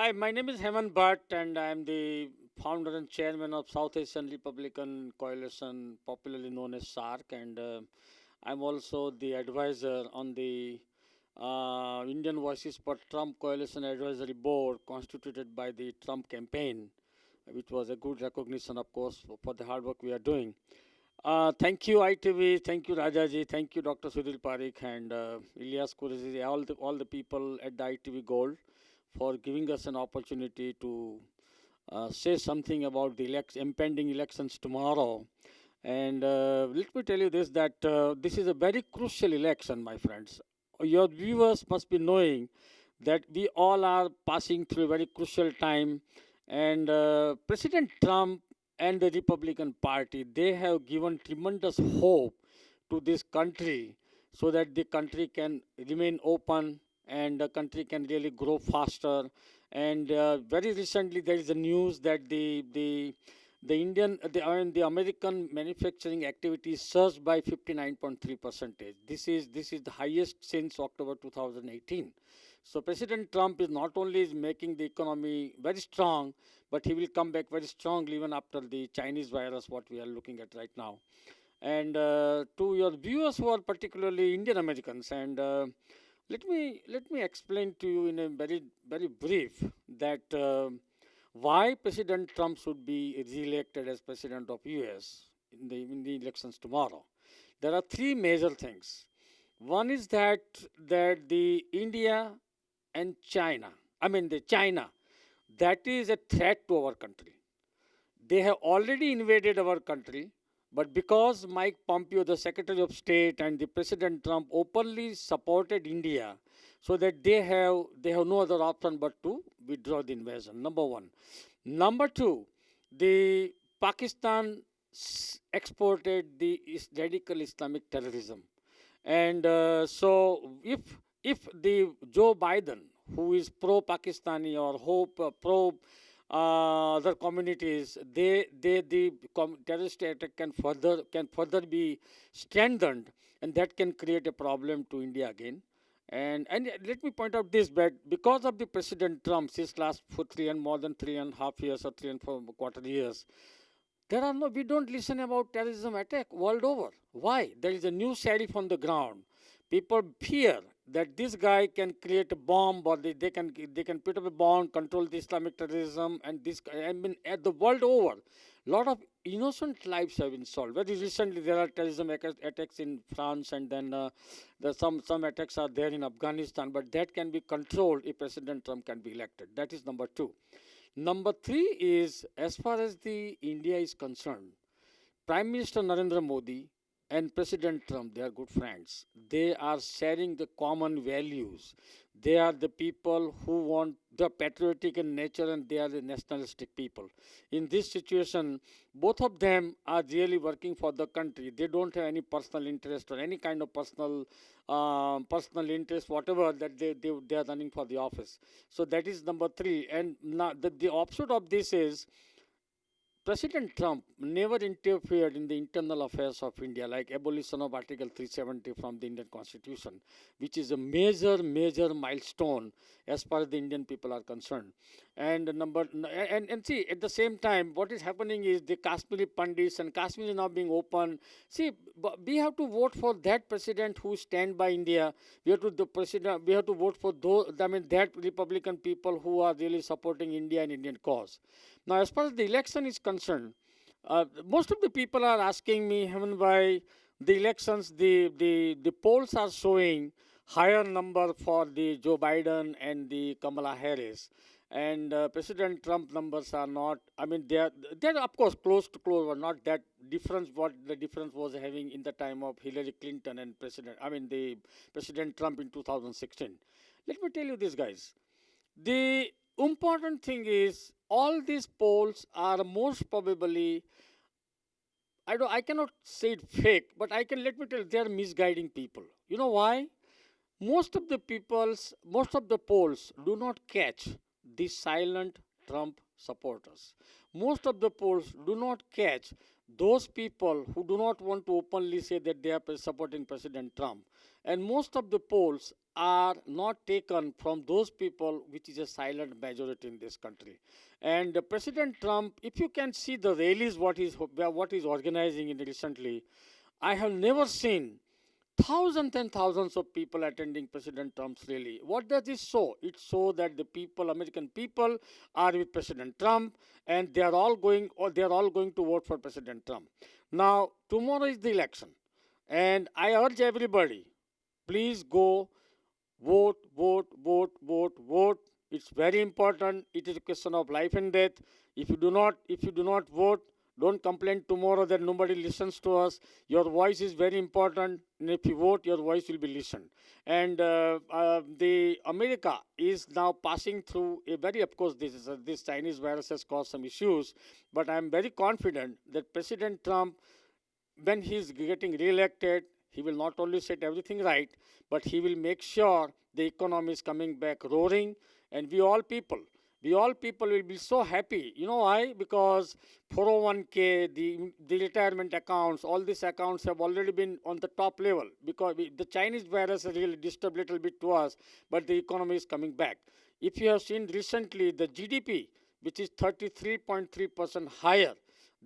Hi, my name is Hemant Bhatt, and I am the founder and chairman of South Asian Republican Coalition, popularly known as SARC, and I'm also the advisor on the Indian Voices for Trump Coalition Advisory Board, constituted by the Trump campaign, which was a good recognition, of course, for the hard work we are doing. Thank you, ITV. Thank you, Rajaji. Thank you, Dr. Sudhir Parikh and Ilyas Kurezi, all the people at the ITV Gold for giving us an opportunity to say something about the impending elections tomorrow. And let me tell you this that this is a very crucial election, my friends. Your viewers must be knowing that we all are passing through a very crucial time. And President Trump and the Republican Party, they have given tremendous hope to this country so that the country can remain open and the country can really grow faster. And very recently, there is a news that the American manufacturing activity surged by 59.3 percentage. This is the highest since October 2018. So President Trump is not only is making the economy very strong, but he will come back very strongly even after the Chinese virus, what we are looking at right now. And to your viewers who are particularly Indian Americans, and let me explain to you in a very brief that why President Trump should be re-elected as president of U.S. in the elections tomorrow. There are three major things. One is that the India and China, the China, that is a threat to our country. They have already invaded our country, but because Mike Pompeo, the Secretary of State, and the President Trump openly supported India, so that they have no other option but to withdraw the invasion. Number one. Number two, the Pakistan exported the radical Islamic terrorism, and so if the Joe Biden, who is pro-Pakistani or hope pro other communities, the terrorist attack can further be strengthened, and that can create a problem to India again. And let me point out this, that because of the President Trump, since last for more than 3.5 years or 3 and 4 quarter years, we don't listen about terrorism attack world over. Why? There is a new sheriff on the ground. People fear that this guy can create a bomb, or they can put up a bomb, control the Islamic terrorism, and this. I mean, at the world over, lot of innocent lives have been solved. Very recently, there are terrorism attacks in France, and then some attacks are there in Afghanistan. But that can be controlled if President Trump can be elected. That is number two. Number three is, as far as the India is concerned, Prime Minister Narendra Modi and President Trump, they are good friends. They are sharing the common values. They are the people who want the patriotic in nature, and they are the nationalistic people. In this situation, both of them are really working for the country. They don't have any personal interest or any kind of personal interest, whatever that they are running for the office. So that is number three. And now the opposite of this is President Trump never interfered in the internal affairs of India, like abolition of Article 370 from the Indian Constitution, which is a major milestone as far as the Indian people are concerned. And see, at the same time, what is happening is the Kashmiri Pandits and Kashmir is now being open. See, we have to vote for that president who stand by India. We have to vote for those. I mean, that Republican people who are really supporting India and Indian cause. Now, as far as the election is concerned, most of the people are asking me, Heman, why the elections, the polls are showing higher number for the Joe Biden and the Kamala Harris, and President Trump numbers are not. I mean, they're of course close, but not that difference. What the difference was having in the time of Hillary Clinton and the President Trump in 2016. Let me tell you this, guys. The important thing is all these polls are most probably, I cannot say it fake, but let me tell you, they are misguiding people. You know why? Most of the polls do not catch the silent Trump supporters. Most of the polls do not catch those people who do not want to openly say that they are supporting President Trump. And most of the polls are not taken from those people which is a silent majority in this country. And President Trump, if you can see the rallies what he's organizing in recently, I have never seen thousands and thousands of people attending President Trump's rally. What does this show? It shows that the people, American people, are with President Trump, and they are all going to vote for President Trump. Now, tomorrow is the election, and I urge everybody, please go vote, vote, vote, vote, vote. It's very important. It is a question of life and death. If you do not vote, don't complain tomorrow that nobody listens to us. Your voice is very important, and if you vote, your voice will be listened. And the America is now passing through a very, of course, this Chinese virus has caused some issues, but I'm very confident that President Trump, when he's getting re-elected, he will not only set everything right, but he will make sure the economy is coming back roaring, and we all people will be so happy. You know why? Because 401k, the retirement accounts, all these accounts have already been on the top level because the Chinese virus has really disturbed a little bit to us, but the economy is coming back. If you have seen recently the GDP, which is 33.3% higher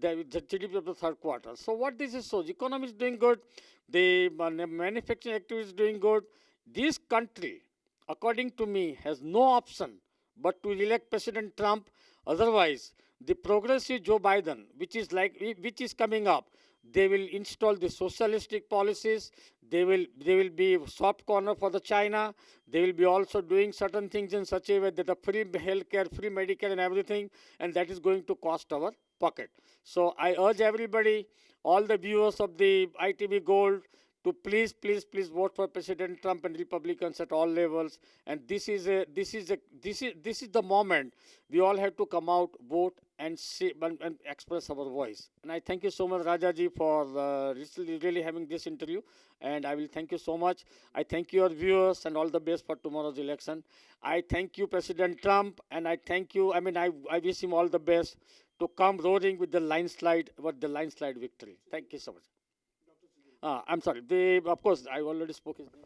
the GDP of the third quarter. So what this is shows, economy is doing good, the manufacturing activity is doing good. This country, according to me, has no option but to elect President Trump. Otherwise, the progressive Joe Biden, which is coming up, they will install the socialistic policies. They will be soft corner for the China. They will be also doing certain things in such a way that the free healthcare, free Medicare, and everything, and that is going to cost our pocket. So I urge everybody, all the viewers of the ITV Gold, to please, please, please vote for President Trump and Republicans at all levels. And this is the moment we all have to come out, vote, and and express our voice. And I thank you so much, Rajaji, for really having this interview. And I will thank you so much. I thank your viewers and all the best for tomorrow's election. I thank you, President Trump, and I thank you. I wish him all the best to come roaring with the landslide victory. Thank you so much. I'm sorry. Of course, I already spoke his name.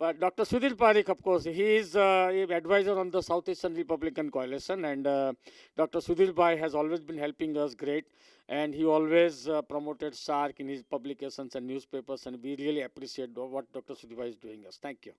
But Dr. Sudhir Parikh, of course, he is an advisor on the Southeastern Republican Coalition, and Dr. Sudhir Bhai has always been helping us great, and he always promoted SARC in his publications and newspapers, and we really appreciate what Dr. Sudhir Bhai is doing us. Thank you.